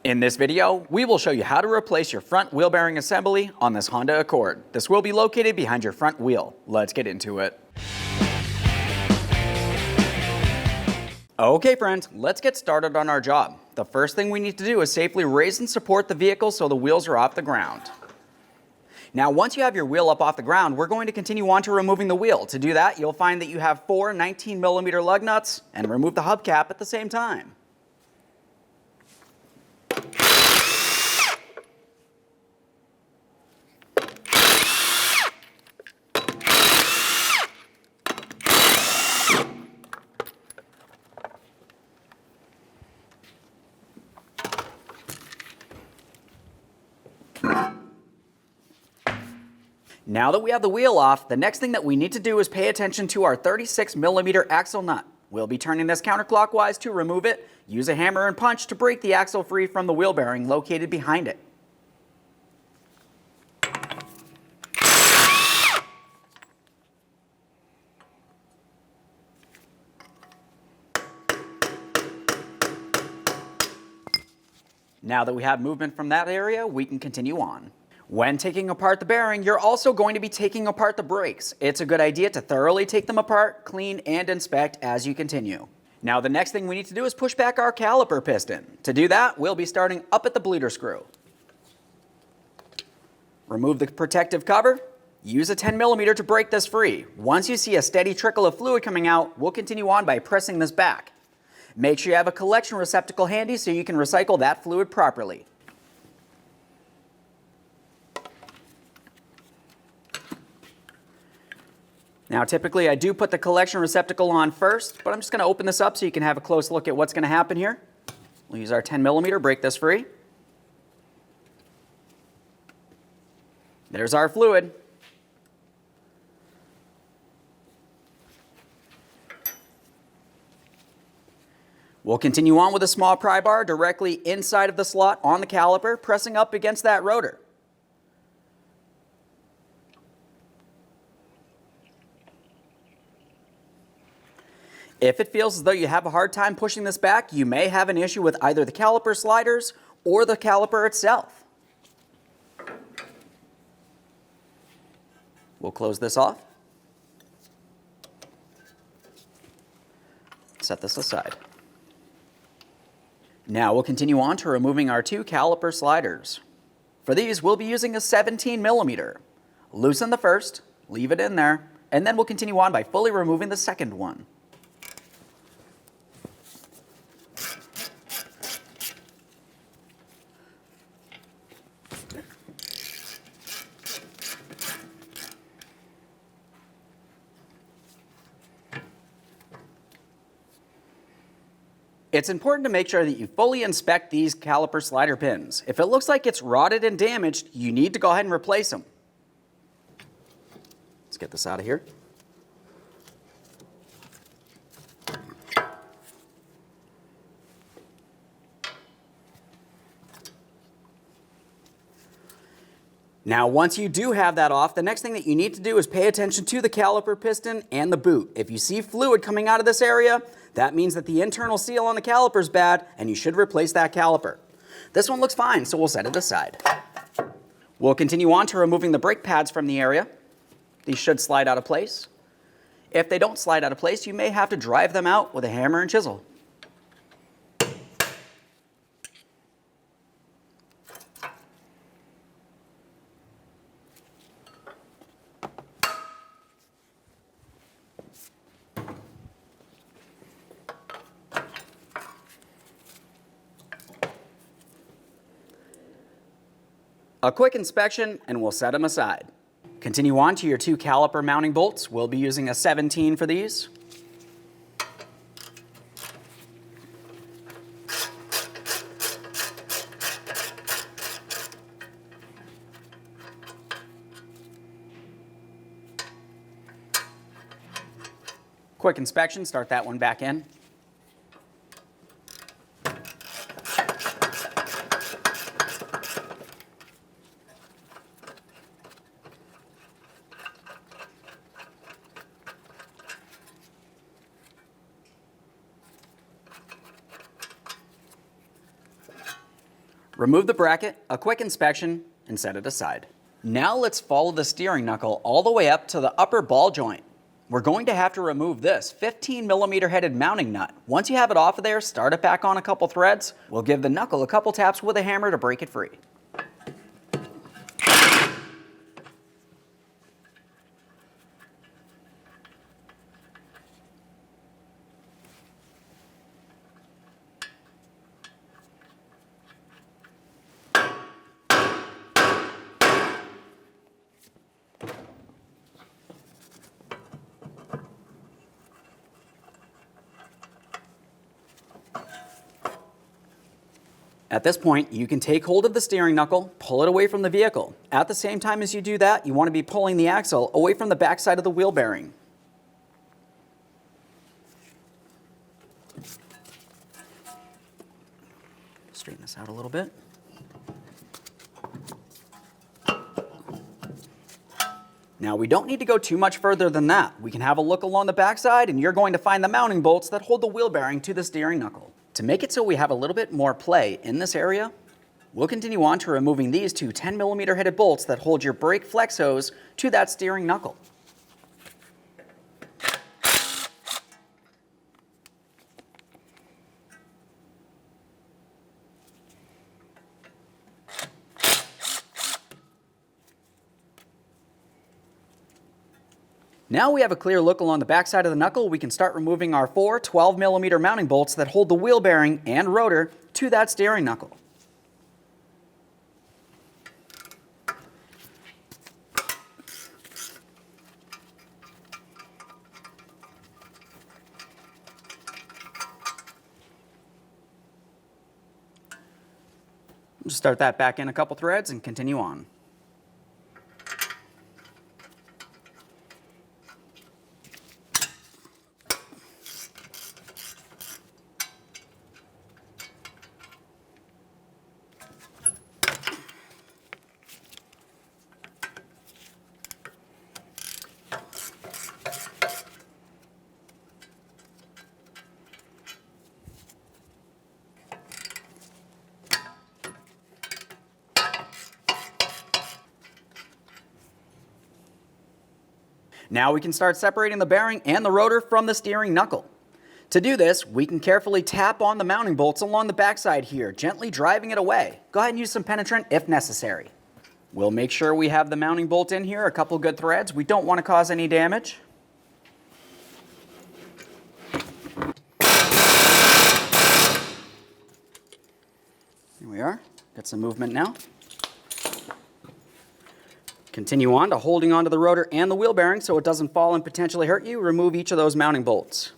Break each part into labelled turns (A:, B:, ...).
A: In this video, we will show you how to replace your front wheel bearing assembly on this Honda Accord. This will be located behind your front wheel. Let's get into it. Okay friends, let's get started on our job. The first thing we need to do is safely raise and support the vehicle so the wheels are off the ground. Now once you have your wheel up off the ground, we're going to continue on to removing the wheel. To do that, you'll find that you have 4 19mm lug nuts and remove the hubcap at the same time. Now that we have the wheel off, the next thing that we need to do is pay attention to our 36mm axle nut. We'll be turning this counterclockwise to remove it. Use a hammer and punch to break the axle free from the wheel bearing located behind it. Now that we have movement from that area, we can continue on. When taking apart the bearing, you're also going to be taking apart the brakes. It's a good idea to thoroughly take them apart, clean, and inspect as you continue. Now the next thing we need to do is push back our caliper piston. To do that, we'll be starting up at the bleeder screw. Remove the protective cover. Use a 10mm to break this free. Once you see a steady trickle of fluid coming out, we'll continue on by pressing this back. Make sure you have a collection receptacle handy so you can recycle that fluid properly. Now typically I do put the collection receptacle on first, but I'm just going to open this up so you can have a close look at what's going to happen here. We'll use our 10mm, break this free. There's our fluid. We'll continue on with a small pry bar directly inside of the slot on the caliper, pressing up against that rotor. If it feels as though you have a hard time pushing this back, you may have an issue with either the caliper sliders or the caliper itself. We'll close this off. Set this aside. Now we'll continue on to removing our 2 caliper sliders. For these, we'll be using a 17mm. Loosen the first, leave it in there, and then we'll continue on by fully removing the second one. It's important to make sure that you fully inspect these caliper slider pins. If it looks like it's rotted and damaged, you need to go ahead and replace them. Let's get this out of here. Now once you do have that off, the next thing that you need to do is pay attention to the caliper piston and the boot. If you see fluid coming out of this area, that means that the internal seal on the caliper is bad and you should replace that caliper. This one looks fine, so we'll set it aside. We'll continue on to removing the brake pads from the area. These should slide out of place. If they don't slide out of place, you may have to drive them out with a hammer and chisel. A quick inspection and we'll set them aside. Continue on to your 2 caliper mounting bolts. We'll be using a 17 for these. Quick inspection, start that one back in. Remove the bracket, a quick inspection, and set it aside. Now let's follow the steering knuckle all the way up to the upper ball joint. We're going to have to remove this 15mm headed mounting nut. Once you have it off of there, start it back on a couple threads. We'll give the knuckle a couple taps with a hammer to break it free. At this point, you can take hold of the steering knuckle, pull it away from the vehicle. At the same time as you do that, you want to be pulling the axle away from the backside of the wheel bearing. Straighten this out a little bit. Now we don't need to go too much further than that. We can have a look along the backside and you're going to find the mounting bolts that hold the wheel bearing to the steering knuckle. To make it so we have a little bit more play in this area, we'll continue on to removing these two 10mm headed bolts that hold your brake flex hose to that steering knuckle. Now we have a clear look along the backside of the knuckle, we can start removing our four 12mm mounting bolts that hold the wheel bearing and rotor to that steering knuckle. Just start that back in a couple threads and continue on. Now we can start separating the bearing and the rotor from the steering knuckle. To do this, we can carefully tap on the mounting bolts along the backside here, gently driving it away. Go ahead and use some penetrant if necessary. We'll make sure we have the mounting bolt in here, a couple good threads. We don't want to cause any damage. Here we are. Got some movement now. Continue on to holding onto the rotor and the wheel bearing so it doesn't fall and potentially hurt you. Remove each of those mounting bolts.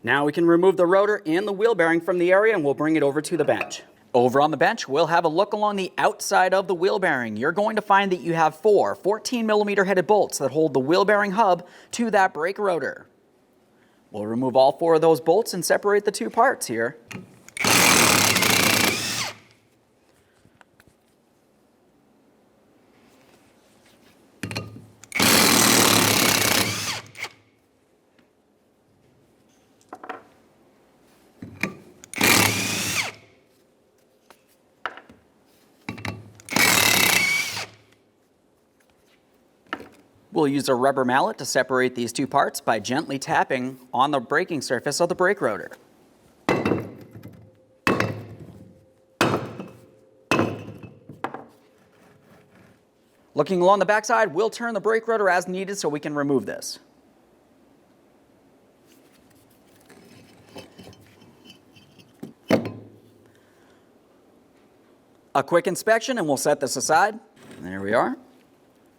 A: Now we can remove the rotor and the wheel bearing from the area and we'll bring it over to the bench. Over on the bench, we'll have a look along the outside of the wheel bearing. You're going to find that you have four 14mm headed bolts that hold the wheel bearing hub to that brake rotor. We'll remove all four of those bolts and separate the two parts here. We'll use a rubber mallet to separate these two parts by gently tapping on the braking surface of the brake rotor. Looking along the backside, we'll turn the brake rotor as needed so we can remove this. A quick inspection and we'll set this aside. There we are.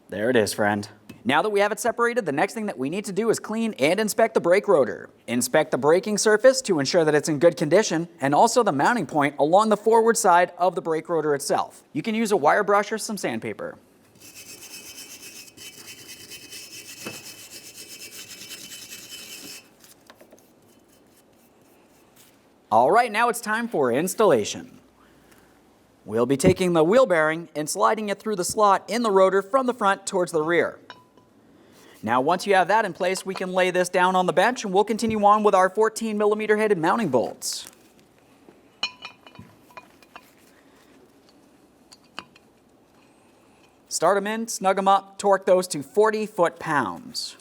A: There it is, friend. Now that we have it separated, the next thing that we need to do is clean and inspect the brake rotor. Inspect the braking surface to ensure that it's in good condition, and also the mounting point along the forward side of the brake rotor itself. You can use a wire brush or some sandpaper. All right, now it's time for installation. We'll be taking the wheel bearing and sliding it through the slot in the rotor from the front towards the rear. Now once you have that in place, we can lay this down on the bench and we'll continue on with our 14mm headed mounting bolts. Start them in, snug them up, torque those to 40 foot-pounds.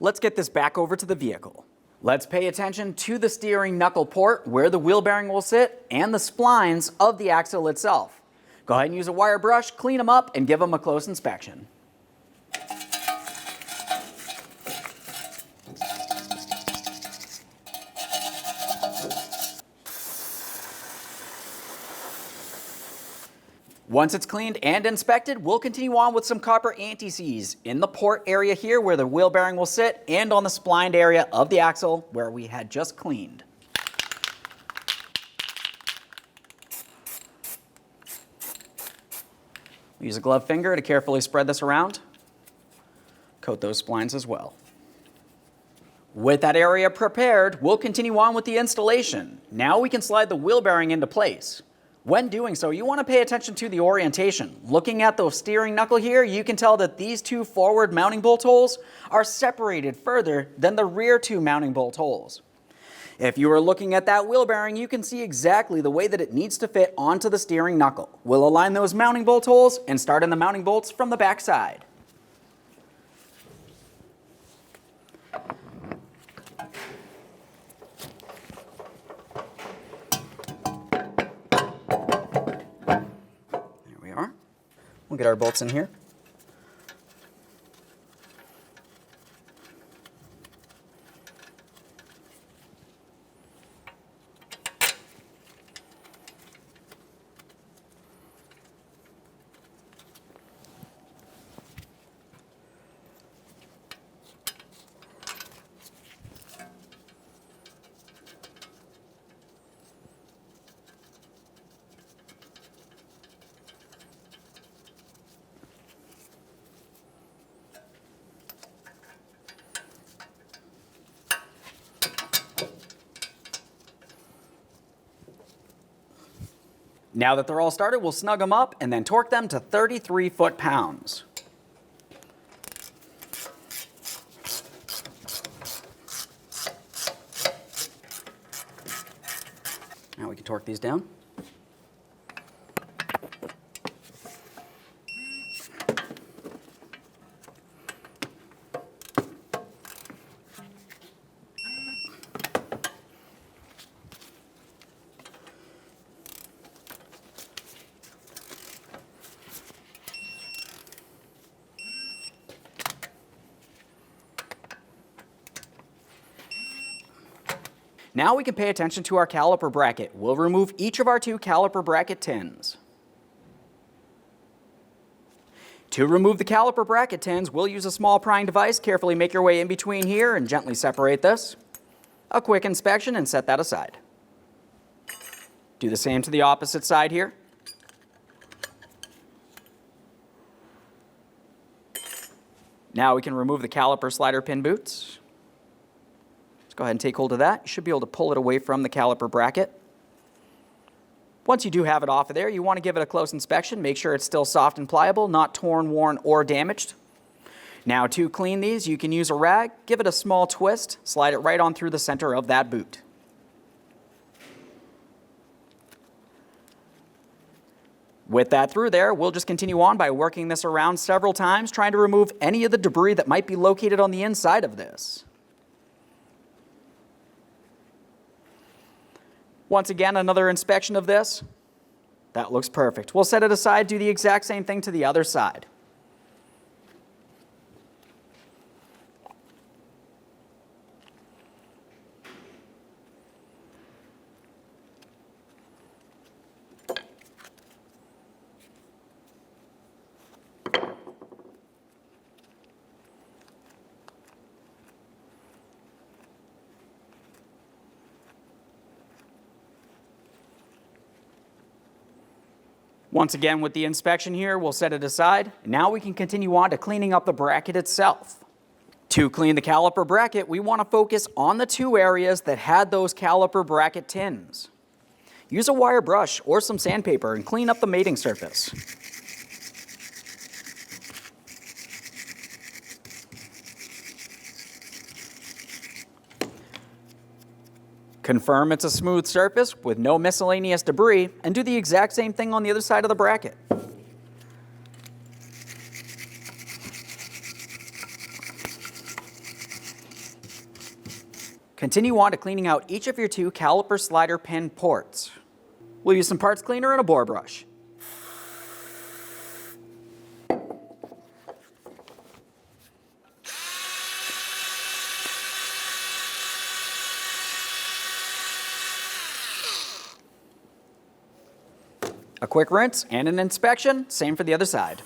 A: Let's get this back over to the vehicle. Let's pay attention to the steering knuckle port where the wheel bearing will sit and the splines of the axle itself. Go ahead and use a wire brush, clean them up, and give them a close inspection. Once it's cleaned and inspected, we'll continue on with some copper anti-seize in the port area here where the wheel bearing will sit and on the splined area of the axle where we had just cleaned. Use a glove finger to carefully spread this around. Coat those splines as well. With that area prepared, we'll continue on with the installation. Now we can slide the wheel bearing into place. When doing so, you want to pay attention to the orientation. Looking at the steering knuckle here, you can tell that these two forward mounting bolt holes are separated further than the rear two mounting bolt holes. If you are looking at that wheel bearing, you can see exactly the way that it needs to fit onto the steering knuckle. We'll align those mounting bolt holes and start in the mounting bolts from the back side. We'll get our bolts in here. Now that they're all started, we'll snug them up and then torque them to 33 foot-pounds. Now we can torque these down. Now we can pay attention to our caliper bracket. We'll remove each of our two caliper bracket tins. To remove the caliper bracket tins, we'll use a small prying device. Carefully make your way in between here and gently separate this. A quick inspection and set that aside. Do the same to the opposite side here. Now we can remove the caliper slider pin boots. Go ahead and take hold of that. You should be able to pull it away from the caliper bracket. Once you do have it off of there, you want to give it a close inspection. Make sure it's still soft and pliable, not torn, worn, or damaged. Now to clean these, you can use a rag, give it a small twist, slide it right on through the center of that boot. With that through there, we'll just continue on by working this around several times, trying to remove any of the debris that might be located on the inside of this. Once again, another inspection of this. That looks perfect. We'll set it aside, do the exact same thing to the other side. Once again, with the inspection here, we'll set it aside. Now we can continue on to cleaning up the bracket itself. To clean the caliper bracket, we want to focus on the two areas that had those caliper bracket tins. Use a wire brush or some sandpaper and clean up the mating surface. Confirm it's a smooth surface with no miscellaneous debris, and do the exact same thing on the other side of the bracket. Continue on to cleaning out each of your two caliper slider pin ports. We'll use some parts cleaner and a bore brush. A quick rinse and an inspection, same for the other side.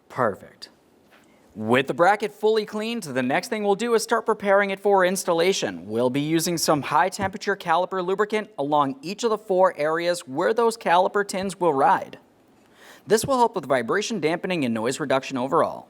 A: Perfect. With the bracket fully cleaned, the next thing we'll do is start preparing it for installation. We'll be using some high temperature caliper lubricant along each of the 4 areas where those caliper tins will ride. This will help with vibration dampening and noise reduction overall.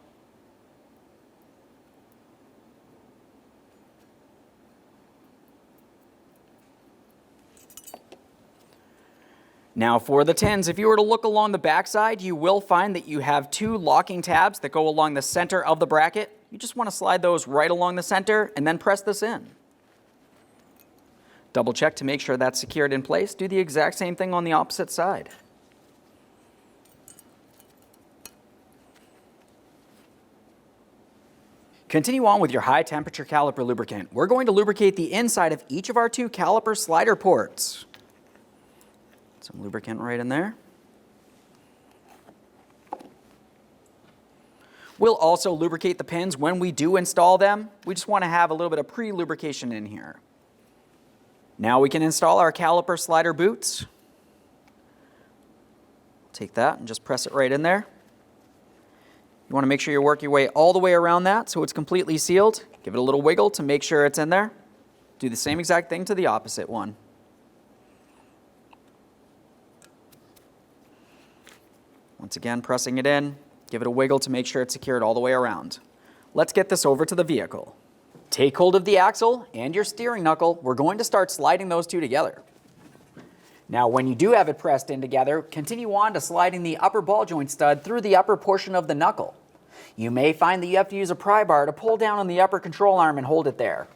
A: Now for the tins, if you were to look along the backside, you will find that you have 2 locking tabs that go along the center of the bracket. You just want to slide those right along the center and then press this in. Double check to make sure that's secured in place. Do the exact same thing on the opposite side. Continue on with your high temperature caliper lubricant. We're going to lubricate the inside of each of our 2 caliper slider ports. Some lubricant right in there. We'll also lubricate the pins when we do install them. We just want to have a little bit of pre-lubrication in here. Now we can install our caliper slider boots. Take that and just press it right in there. You want to make sure you work your way all the way around that so it's completely sealed. Give it a little wiggle to make sure it's in there. Do the same exact thing to the opposite one. Once again, pressing it in, give it a wiggle to make sure it's secured all the way around. Let's get this over to the vehicle. Take hold of the axle and your steering knuckle. We're going to start sliding those 2 together. Now, when you do have it pressed in together, continue on to sliding the upper ball joint stud through the upper portion of the knuckle. You may find that you have to use a pry bar to pull down on the upper control arm and hold it there.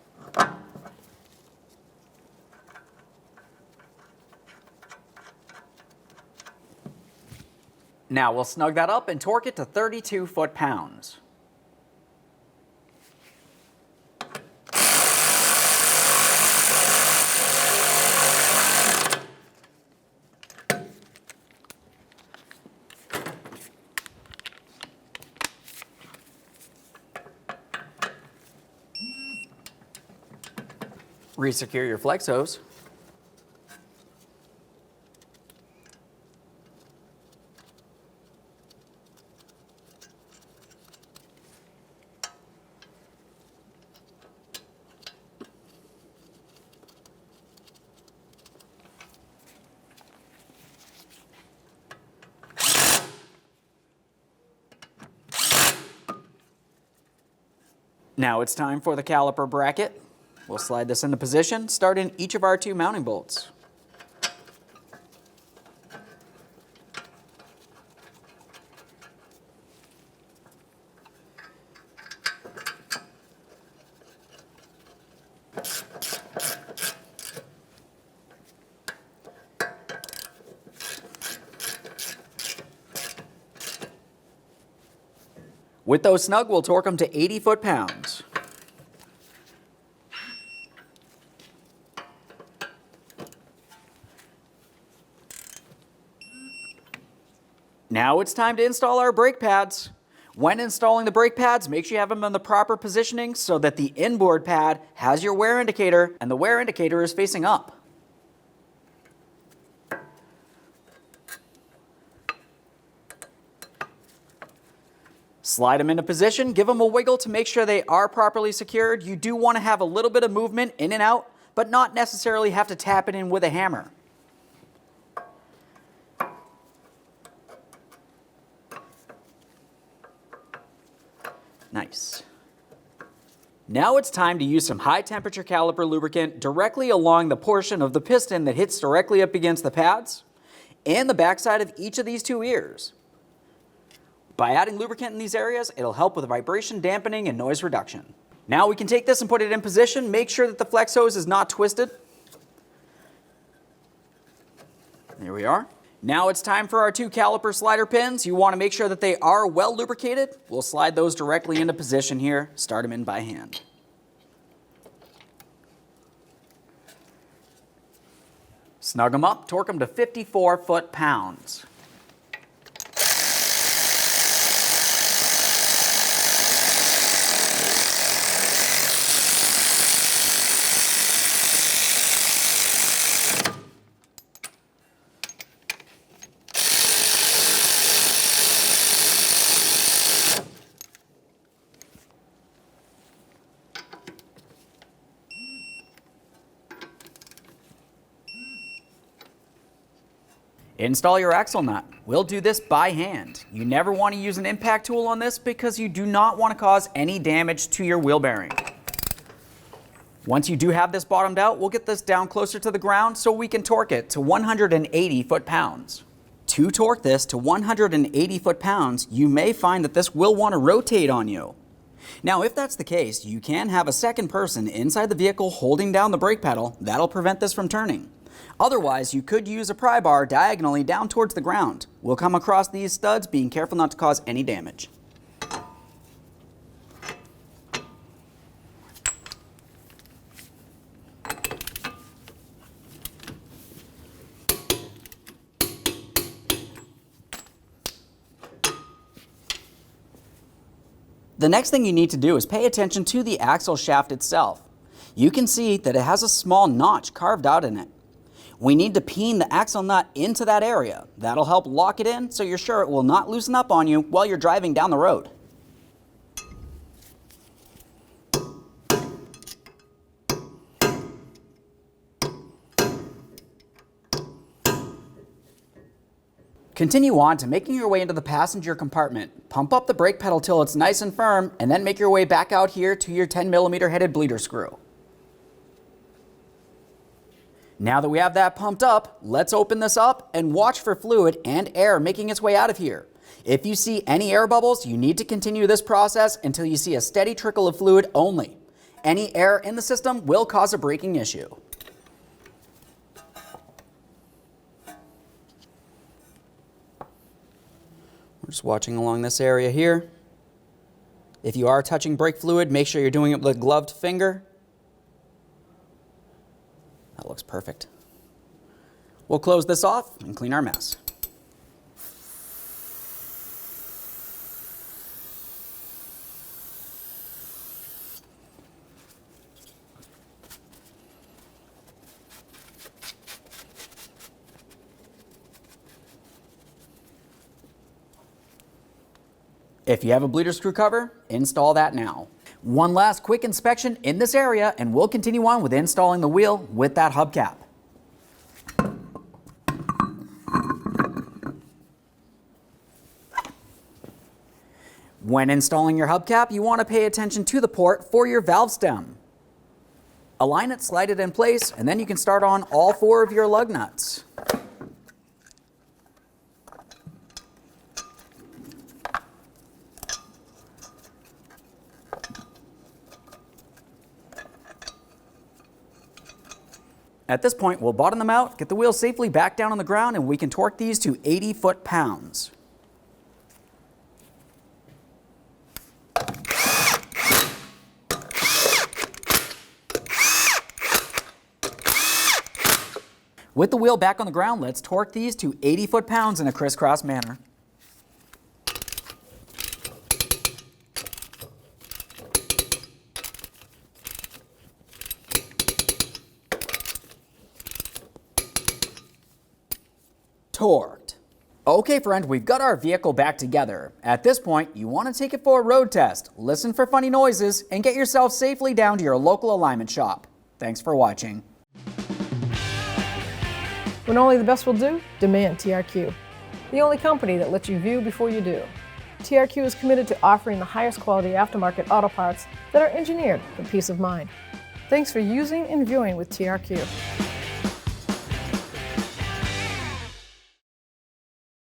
A: Now we'll snug that up and torque it to 32 foot-pounds. Resecure your flex hose. Now it's time for the caliper bracket. We'll slide this into position, start in each of our 2 mounting bolts. With those snug, we'll torque them to 80 foot-pounds. Now it's time to install our brake pads. When installing the brake pads, make sure you have them in the proper positioning so that the inboard pad has your wear indicator and the wear indicator is facing up. Slide them into position, give them a wiggle to make sure they are properly secured. You do want to have a little bit of movement in and out, but not necessarily have to tap it in with a hammer. Nice. Now it's time to use some high temperature caliper lubricant directly along the portion of the piston that hits directly up against the pads and the backside of each of these two ears. By adding lubricant in these areas, it'll help with vibration dampening and noise reduction. Now we can take this and put it in position. Make sure that the flex hose is not twisted. There we are. Now it's time for our two caliper slider pins. You want to make sure that they are well lubricated. We'll slide those directly into position here. Start them in by hand. Snug them up, torque them to 54 foot-pounds. Install your axle nut. We'll do this by hand. You never want to use an impact tool on this because you do not want to cause any damage to your wheel bearing. Once you do have this bottomed out, we'll get this down closer to the ground so we can torque it to 180 foot-pounds. To torque this to 180 foot-pounds, you may find that this will want to rotate on you. Now, if that's the case, you can have a second person inside the vehicle holding down the brake pedal. That'll prevent this from turning. Otherwise, you could use a pry bar diagonally down towards the ground. We'll come across these studs, being careful not to cause any damage. The next thing you need to do is pay attention to the axle shaft itself. You can see that it has a small notch carved out in it. We need to peen the axle nut into that area. That'll help lock it in so you're sure it will not loosen up on you while you're driving down the road. Continue on to making your way into the passenger compartment. Pump up the brake pedal till it's nice and firm, and then make your way back out here to your 10mm headed bleeder screw. Now that we have that pumped up, let's open this up and watch for fluid and air making its way out of here. If you see any air bubbles, you need to continue this process until you see a steady trickle of fluid only. Any air in the system will cause a braking issue. We're just watching along this area here. If you are touching brake fluid, make sure you're doing it with a gloved finger. That looks perfect. We'll close this off and clean our mess. If you have a bleeder screw cover, install that now. One last quick inspection in this area and we'll continue on with installing the wheel with that hubcap. When installing your hubcap, you want to pay attention to the port for your valve stem. Align it, slide it in place, and then you can start on all four of your lug nuts. At this point, we'll bottom them out, get the wheels safely back down on the ground, and we can torque these to 80 foot-pounds. With the wheel back on the ground, let's torque these to 80 foot-pounds in a crisscross manner. torqued. Okay friend, we've got our vehicle back together. At this point, you want to take it for a road test, listen for funny noises, and get yourself safely down to your local alignment shop. Thanks for watching.
B: When only the best will do, demand TRQ. The only company that lets you view before you do. TRQ is committed to offering the highest quality aftermarket auto parts that are engineered for peace of mind. Thanks for using and viewing with TRQ.